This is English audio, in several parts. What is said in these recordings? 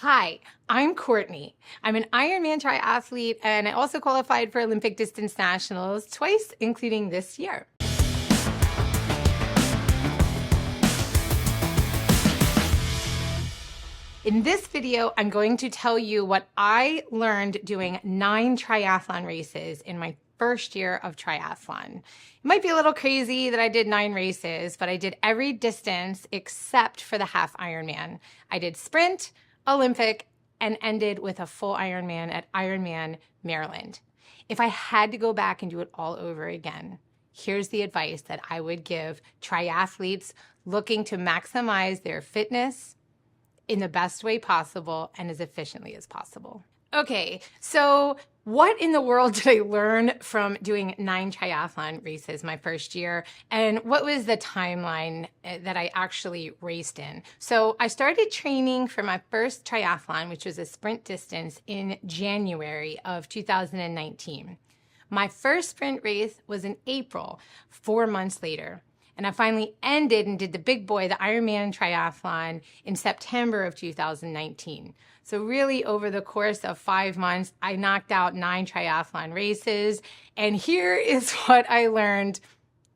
Hi, I'm Courtney. I'm an Ironman triathlete and I also qualified for Olympic distance nationals twice, including this year. In this video, I'm going to tell you what I learned doing 9 triathlon races in my first year of triathlon. It might be a little crazy that I did 9 races, but I did every distance except for the half Ironman. I did sprint, Olympic, and ended with a full Ironman at Ironman, Maryland. If I had to go back and do it all over again, here's the advice that I would give triathletes looking to maximize their fitness in the best way possible and as efficiently as possible. Okay, so what in the world did I learn from doing 9 triathlon races my first year? And what was the timeline that I actually raced in? So I started training for my first triathlon, which was a sprint distance, in January of 2019. My first sprint race was in April, 4 months later. And I finally ended and did the big boy, the Ironman triathlon, in September of 2019. So really over the course of 5 months, I knocked out 9 triathlon races. And here is what I learned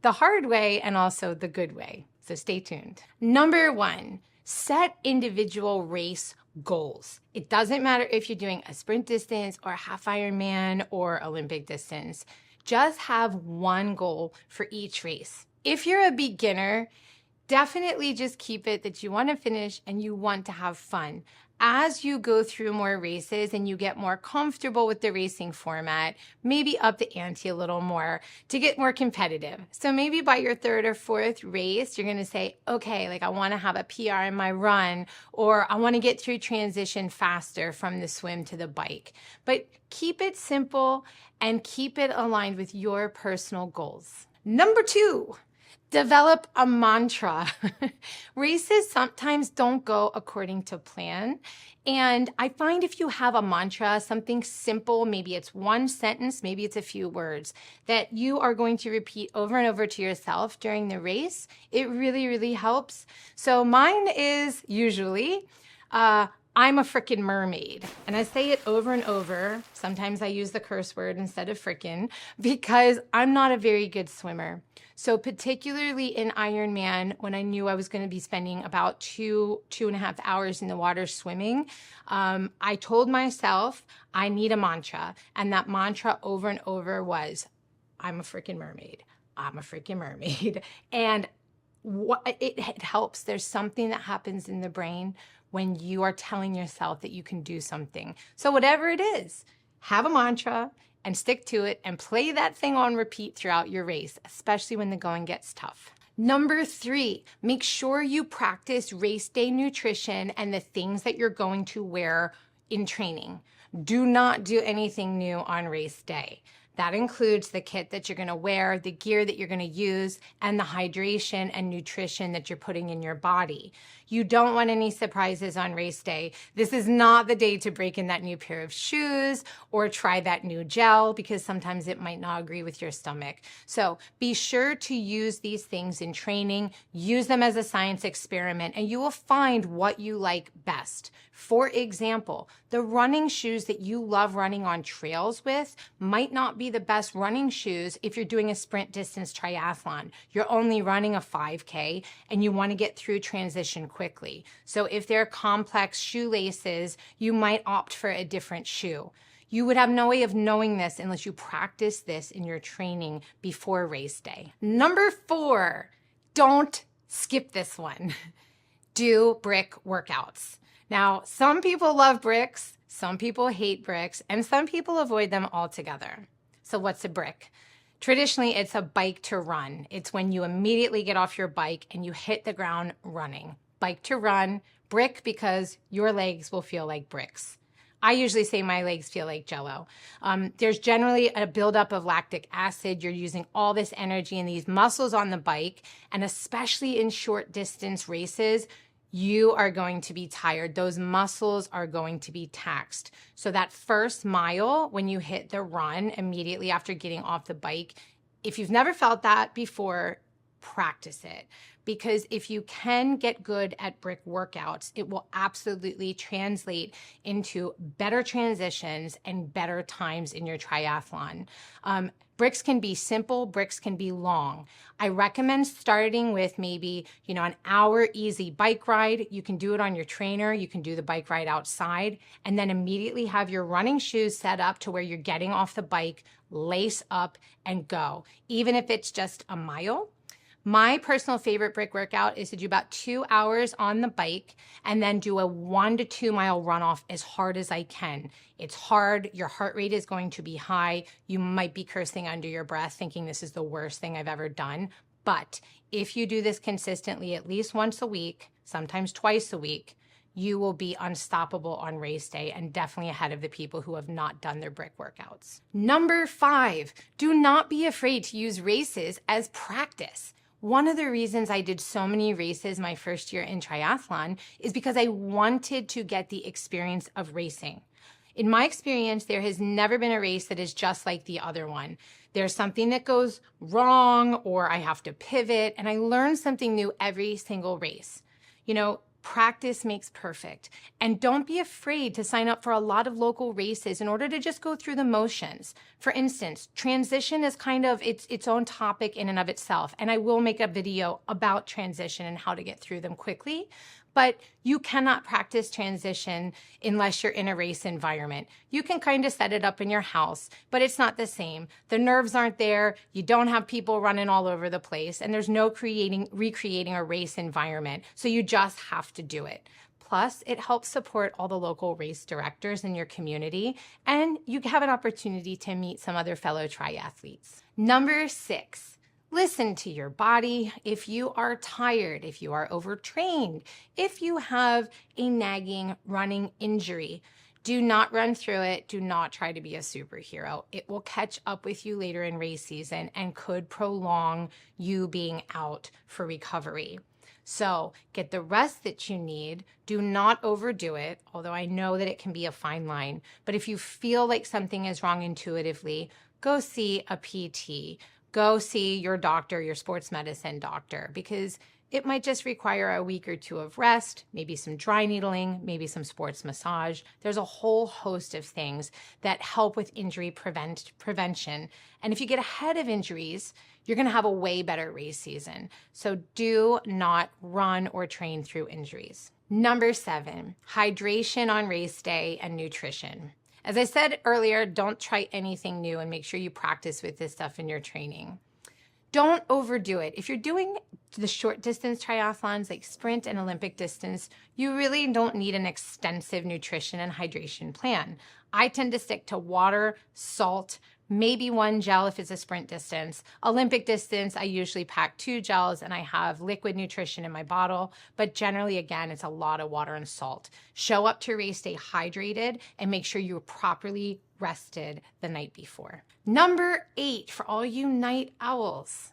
the hard way and also the good way. So stay tuned. Number 1, set individual race goals. It doesn't matter if you're doing a sprint distance or a half Ironman or Olympic distance. Just have one goal for each race. If you're a beginner, definitely just keep it that you want to finish and you want to have fun. As you go through more races and you get more comfortable with the racing format, maybe up the ante a little more to get more competitive. So maybe by your 3rd or 4th race, you're going to say, okay, like I want to have a PR in my run, or I want to get through transition faster from the swim to the bike. But keep it simple and keep it aligned with your personal goals. Number 2. Develop a mantra. Races sometimes don't go according to plan. And I find if you have a mantra, something simple, maybe it's one sentence, maybe it's a few words, that you are going to repeat over and over to yourself during the race, it really, really helps. So mine is usually, I'm a frickin' mermaid. And I say it over and over. Sometimes I use the curse word instead of frickin' because I'm not a very good swimmer. So particularly in Ironman, when I knew I was going to be spending about 2.5 hours in the water swimming, I told myself I need a mantra. And that mantra over and over was, I'm a frickin' mermaid. I'm a frickin' mermaid. And it helps. There's something that happens in the brain when you are telling yourself that you can do something. So whatever it is, have a mantra and stick to it and play that thing on repeat throughout your race, especially when the going gets tough. Number 3, make sure you practice race day nutrition and the things that you're going to wear in training. Do not do anything new on race day. That includes the kit that you're going to wear, the gear that you're going to use, and the hydration and nutrition that you're putting in your body. You don't want any surprises on race day. This is not the day to break in that new pair of shoes or try that new gel because sometimes it might not agree with your stomach. So be sure to use these things in training. Use them as a science experiment and you will find what you like best. For example, the running shoes that you love running on trails with might not be the best running shoes if you're doing a sprint distance triathlon. You're only running a 5K and you want to get through transition quickly. So if they're complex shoelaces, you might opt for a different shoe. You would have no way of knowing this unless you practice this in your training before race day. Number 4, don't skip this one. Do brick workouts. Now, some people love bricks, some people hate bricks, and some people avoid them altogether. So what's a brick? Traditionally, it's a bike to run. It's when you immediately get off your bike and you hit the ground running. Bike to run, brick because your legs will feel like bricks. I usually say my legs feel like Jell-O. There's generally a buildup of lactic acid. You're using all this energy in these muscles on the bike, and especially in short distance races, you are going to be tired. Those muscles are going to be taxed. So that first mile, when you hit the run immediately after getting off the bike, if you've never felt that before, practice it. Because if you can get good at brick workouts, it will absolutely translate into better transitions and better times in your triathlon. Bricks can be simple, bricks can be long. I recommend starting with maybe, an hour easy bike ride. You can do it on your trainer. You can do the bike ride outside, and then immediately have your running shoes set up to where you're getting off the bike, lace up and go. Even if it's just a mile. My personal favorite brick workout is to do about 2 hours on the bike and then do a 1 to 2 mile runoff as hard as I can. It's hard. Your heart rate is going to be high. You might be cursing under your breath thinking this is the worst thing I've ever done. But if you do this consistently at least once a week, sometimes twice a week, you will be unstoppable on race day and definitely ahead of the people who have not done their brick workouts. Number 5, do not be afraid to use races as practice. One of the reasons I did so many races my first year in triathlon is because I wanted to get the experience of racing. In my experience, there has never been a race that is just like the other one. There's something that goes wrong or I have to pivot, and I learn something new every single race. Practice makes perfect. And don't be afraid to sign up for a lot of local races in order to just go through the motions. For instance, transition is kind of its own topic in and of itself. And I will make a video about transition and how to get through them quickly. But you cannot practice transition unless you're in a race environment. You can kind of set it up in your house, but it's not the same. The nerves aren't there. You don't have people running all over the place, and there's no recreating a race environment. So you just have to do it. Plus, it helps support all the local race directors in your community, and you have an opportunity to meet some other fellow triathletes. Number 6. Listen to your body. If you are tired, if you are overtrained, if you have a nagging running injury, do not run through it. Do not try to be a superhero. It will catch up with you later in race season and could prolong you being out for recovery. So get the rest that you need. Do not overdo it, although I know that it can be a fine line. But if you feel like something is wrong intuitively, go see a PT. Go see your doctor, your sports medicine doctor, because it might just require a week or 2 of rest, maybe some dry needling, maybe some sports massage. There's a whole host of things that help with injury prevention. And if you get ahead of injuries, you're going to have a way better race season. So do not run or train through injuries. Number 7, hydration on race day and nutrition. As I said earlier, don't try anything new and make sure you practice with this stuff in your training. Don't overdo it. If you're doing the short distance triathlons like sprint and Olympic distance, you really don't need an extensive nutrition and hydration plan. I tend to stick to water, salt, maybe 1 gel if it's a sprint distance. Olympic distance, I usually pack 2 gels and I have liquid nutrition in my bottle, but generally, again, it's a lot of water and salt. Show up to race day hydrated and make sure you're properly rested the night before. Number 8, for all you night owls,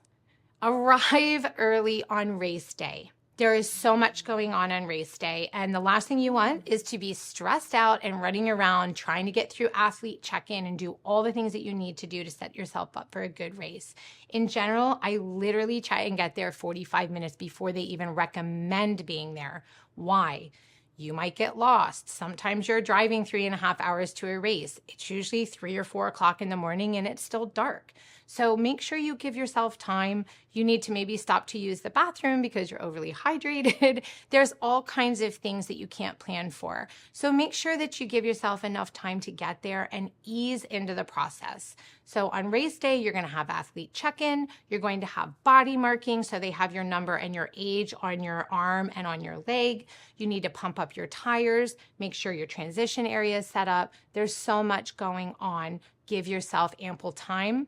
arrive early on race day. There is so much going on race day, and the last thing you want is to be stressed out and running around trying to get through athlete check-in and do all the things that you need to do to set yourself up for a good race. In general, I literally try and get there 45 minutes before they even recommend being there. Why? You might get lost. Sometimes you're driving 3.5 hours to a race. It's usually 3 or 4 o'clock in the morning and it's still dark. So make sure you give yourself time. You need to maybe stop to use the bathroom because you're overly hydrated. There's all kinds of things that you can't plan for. So make sure that you give yourself enough time to get there and ease into the process. So on race day, you're going to have athlete check-in. You're going to have body marking, so they have your number and your age on your arm and on your leg. You need to pump up your tires, make sure your transition area is set up. There's so much going on. Give yourself ample time.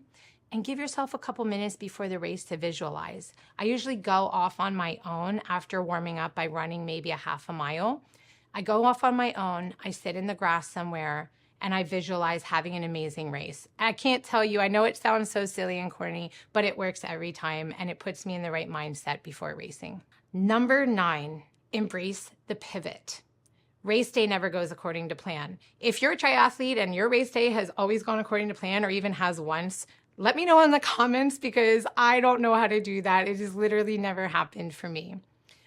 And give yourself a couple minutes before the race to visualize. I usually go off on my own after warming up by running maybe a half a mile. I go off on my own, I sit in the grass somewhere, and I visualize having an amazing race. I can't tell you, I know it sounds so silly and corny, but it works every time, and it puts me in the right mindset before racing. Number 9, embrace the pivot. Race day never goes according to plan. If you're a triathlete and your race day has always gone according to plan or even has once, Let me know in the comments because I don't know how to do that. It has literally never happened for me.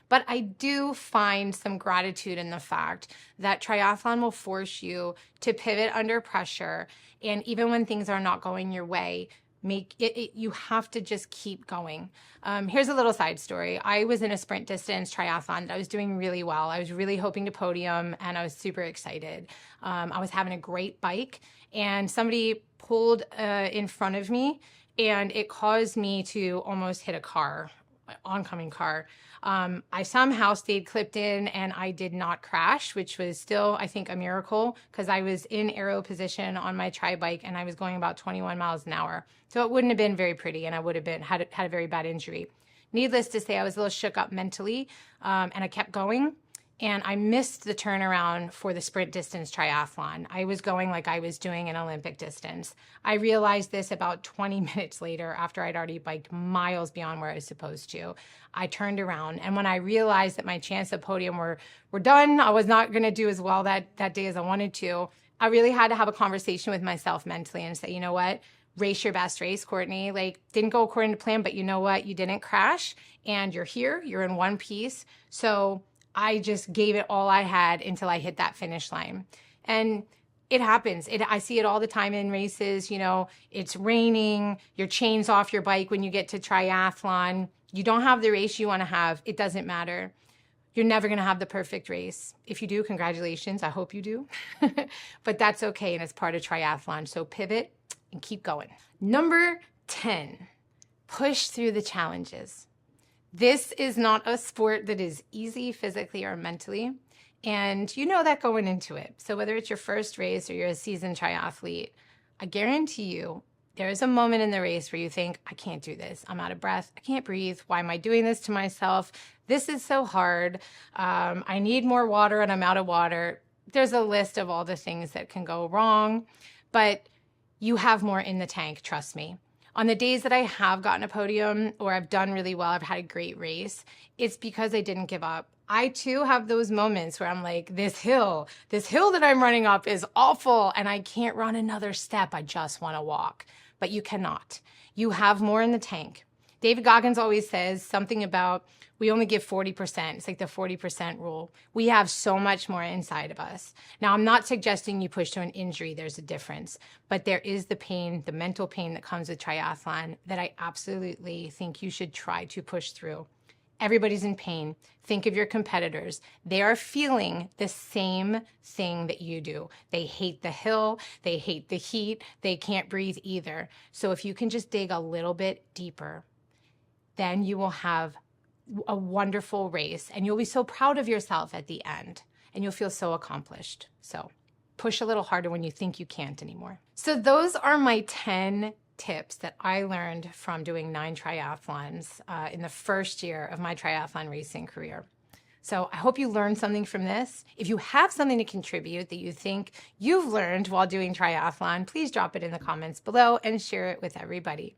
But I do find some gratitude in the fact that triathlon will force you to pivot under pressure. And even when things are not going your way, you have to just keep going. Here's a little side story. I was in a sprint distance triathlon that I was doing really well. I was really hoping to podium and I was super excited. I was having a great bike and somebody pulled in front of me and it caused me to almost hit a car, oncoming car. I somehow stayed clipped in and I did not crash, which was still, I think, a miracle because I was in aero position on my tri bike and I was going about 21 miles an hour. So it wouldn't have been very pretty and I would have had a very bad injury. Needless to say, I was a little shook up mentally and I kept going. And I missed the turnaround for the sprint distance triathlon. I was going like I was doing an Olympic distance. I realized this about 20 minutes later after I'd already biked miles beyond where I was supposed to. I turned around, and when I realized that my chance of podium were done, I was not going to do as well that day as I wanted to, I really had to have a conversation with myself mentally and say, you know what? Race your best race, Courtney. Like, didn't go according to plan, but you know what? You didn't crash, and you're here. You're in one piece. So I just gave it all I had until I hit that finish line. And it happens. I see it all the time in races. You know, it's raining, your chain's off your bike when you get to triathlon. You don't have the race you want to have. It doesn't matter. You're never going to have the perfect race. If you do, congratulations. I hope you do. But that's okay, and it's part of triathlon. So pivot and keep going. Number 10, push through the challenges. This is not a sport that is easy physically or mentally, and you know that going into it. So whether it's your first race or you're a seasoned triathlete, I guarantee you there is a moment in the race where you think, I can't do this. I'm out of breath. I can't breathe. Why am I doing this to myself? This is so hard. I need more water and I'm out of water. There's a list of all the things that can go wrong, but you have more in the tank, trust me. On the days that I have gotten a podium or I've done really well, I've had a great race, it's because I didn't give up. I too have those moments where I'm like, this hill that I'm running up is awful and I can't run another step. I just want to walk. But you cannot. You have more in the tank. David Goggins always says something about we only give 40%. It's like the 40% rule. We have so much more inside of us. Now, I'm not suggesting you push to an injury. There's a difference. But there is the pain, the mental pain that comes with triathlon that I absolutely think you should try to push through. Everybody's in pain. Think of your competitors. They are feeling the same thing that you do. They hate the hill. They hate the heat. They can't breathe either. So if you can just dig a little bit deeper, then you will have a wonderful race and you'll be so proud of yourself at the end and you'll feel so accomplished. So push a little harder when you think you can't anymore. So those are my 10 tips that I learned from doing 9 triathlons in the first year of my triathlon racing career. So I hope you learned something from this. If you have something to contribute that you think you've learned while doing triathlon, please drop it in the comments below and share it with everybody.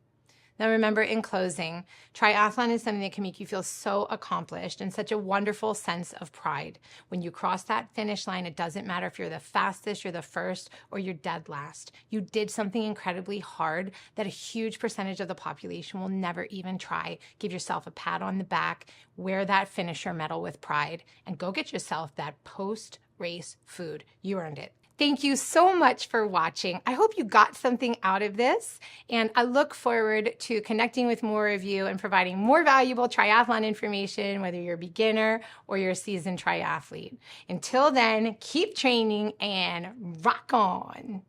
Now remember, in closing, triathlon is something that can make you feel so accomplished and such a wonderful sense of pride. When you cross that finish line, it doesn't matter if you're the fastest, you're the first, or you're dead last. You did something incredibly hard that a huge percentage of the population will never even try. Give yourself a pat on the back, wear that finisher medal with pride, and go get yourself that post-race food. You earned it. Thank you so much for watching. I hope you got something out of this, and I look forward to connecting with more of you and providing more valuable triathlon information, whether you're a beginner or you're a seasoned triathlete. Until then, keep training and rock on.